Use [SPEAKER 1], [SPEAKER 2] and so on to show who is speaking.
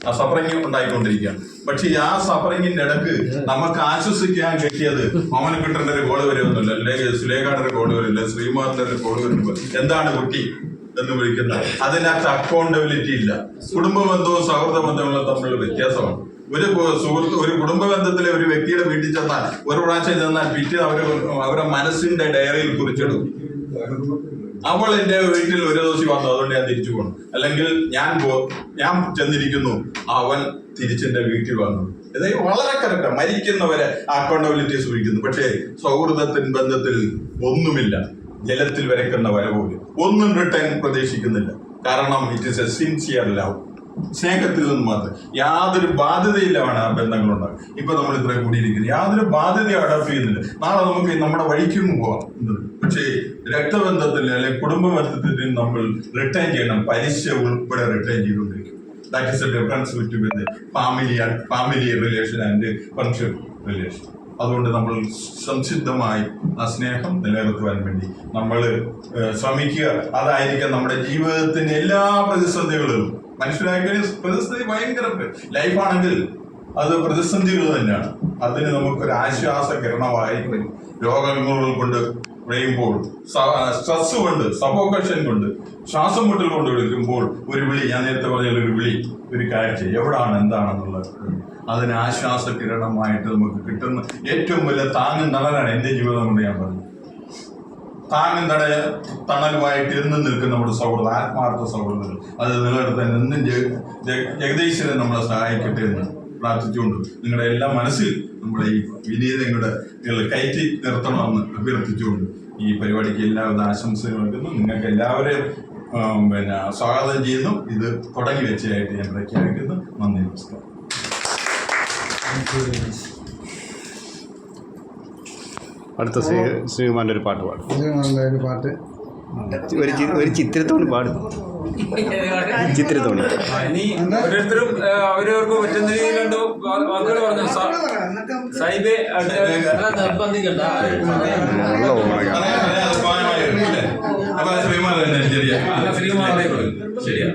[SPEAKER 1] ആ സഫറിങ് ഉണ്ടായിക്കൊണ്ടിരിക്കുകയാണ്. പക്ഷെ ആ സഫറിങ്ങിന്റെ ഇടക്ക് നമുക്ക് ആശ്വസിക്കാൻ കിട്ടിയത് മോഹനക്കുട്ടന്റെ ഒരു ഗോള് വരുമൊന്നുമില്ല, അല്ലെങ്കിൽ സുലേഖയുടെ ഒരു ഗോള് വരില്ല, ശ്രീമാറിന്റെ ഒരു ഗോള് വരുമ്പോൾ എന്താണ് കുട്ടി എന്ന് വിളിക്കുന്നത്. അതിനകത്ത് അക്കൗണ്ടബിലിറ്റി ഇല്ല. കുടുംബ ബന്ധവും സൗഹൃദ ബന്ധങ്ങളും തമ്മിലുള്ള വ്യത്യാസമാണ്. ഒരു കുടുംബ ബന്ധത്തിലെ ഒരു വ്യക്തിയുടെ വീട്ടിൽ ചെന്നാൽ ഒരു പ്രാവശ്യം ചെന്നാൽ പിറ്റേ അവരുടെ മനസ്സിന്റെ ഡയറിയിൽ കുറിച്ചിടും, അവൾ എന്റെ വീട്ടിൽ ഒരു ദിവസം വന്നു അതുകൊണ്ട് ഞാൻ തിരിച്ചു പോകണം, അല്ലെങ്കിൽ ഞാൻ ചെന്നിരിക്കുന്നു അവൻ തിരിച്ചെന്റെ വീട്ടിൽ വന്നു. ഇത് വളരെ കറക്റ്റാണ്. മരിക്കുന്നവരെ അക്കൗണ്ടബിലിറ്റി സൂക്ഷിക്കുന്നു. പക്ഷേ സൗഹൃദത്തിൻ ബന്ധത്തിൽ ഒന്നുമില്ല. ജലത്തിൽ വരയ്ക്കുന്ന വര പോലും ഒന്നും റിട്ടേൺ പ്രതീക്ഷിക്കുന്നില്ല. കാരണം it is A sincere love. സ്നേഹത്തിൽ നിന്ന് മാത്രം യാതൊരു ബാധ്യതയില്ലാണ് ആ ബന്ധങ്ങളുണ്ടാകും. ഇപ്പൊ നമ്മൾ ഇത്ര കൂടിയിരിക്കുന്നത് യാതൊരു ബാധ്യതയും അഡോപ്റ്റ് ചെയ്യുന്നില്ല. നാളെ നമുക്ക് നമ്മുടെ വഴിക്കും പോവാം. പക്ഷേ രക്തബന്ധത്തിൽ അല്ലെങ്കിൽ കുടുംബ ബന്ധത്തിൽ നമ്മൾ റിട്ടേൺ ചെയ്യണം. പലിശ ഉൾപ്പെടെ റിട്ടേൺ ചെയ്തുകൊണ്ടിരിക്കും. That is A difference between family relation and friendship relation. അതുകൊണ്ട് നമ്മൾ സംസിദ്ധമായി ആ സ്നേഹം നിലനിർത്തുവാൻ വേണ്ടി നമ്മൾ ശ്രമിക്കുക. അതായിരിക്കാം നമ്മുടെ ജീവിതത്തിന്റെ എല്ലാ പ്രതിസന്ധികളിലും. മനുഷ്യരായ പ്രതിസന്ധി ഭയങ്കര ലൈഫാണെങ്കിൽ അത് പ്രതിസന്ധികൾ തന്നെയാണ്. അതിന് നമുക്കൊരു ആശ്വാസ കിരണമായിരിക്കും. രോഗങ്ങൾ കൊണ്ട് കഴിയുമ്പോൾ, സ്ട്രെസ് കൊണ്ട്, സഫോക്കേഷൻ കൊണ്ട്, ശ്വാസം മുട്ടൽ കൊണ്ട് വിളിക്കുമ്പോൾ ഒരു വിളി, ഞാൻ നേരത്തെ പറഞ്ഞ ഒരു വിളി, ഒരു കാഴ്ച എവിടാണ് എന്താണെന്നുള്ളത് അതിന് ആശ്വാസ കിരണമായിട്ട് നമുക്ക് കിട്ടുന്ന ഏറ്റവും വലിയ താങ്ങും തണലാണ് എൻ്റെ ജീവിതം കൊണ്ട് ഞാൻ പറഞ്ഞു. താങ്ങും തണലുമായിട്ട് എന്നും നിൽക്കുന്ന നമ്മുടെ സൗഹൃദം, ആത്മാർത്ഥ സൗഹൃദങ്ങൾ അത് നിലനിർത്താൻ എന്നും ജഗദീശ്വരൻ നമ്മളെ സഹായിക്കട്ടെ എന്ന് പ്രാർത്ഥിച്ചുകൊണ്ട് നിങ്ങളുടെ എല്ലാ മനസ്സിൽ നമ്മുടെ ഈ വിനീതങ്ങളുടെ കയറ്റി നിർത്തണമെന്ന് അഭ്യർത്ഥിച്ചുകൊണ്ട് ഈ പരിപാടിക്ക് എല്ലാവിധ ആശംസകൾ നൽകുന്നു. നിങ്ങൾക്ക് എല്ലാവരെയും സ്വാഗതം ചെയ്യുന്നു. ഇത് തുടങ്ങി വെച്ചതായിട്ട് ഞാൻ പ്രഖ്യാപിക്കുന്നു. നന്ദി, നമസ്കാരം.
[SPEAKER 2] അടുത്ത ശ്രീകുമാരൻ്റെ ഒരു പാട്ട് പാടും. ഒരു ചിത്രത്തോണി പാടും. ചിത്രത്തോണി
[SPEAKER 3] ഓരോരുത്തരും അവരവർക്ക് പറ്റുന്ന രീതിയിലുണ്ടോ വാക്കുകൾ പറഞ്ഞു. സൈബെ
[SPEAKER 1] ശ്രീമാൻ ശരിയാ.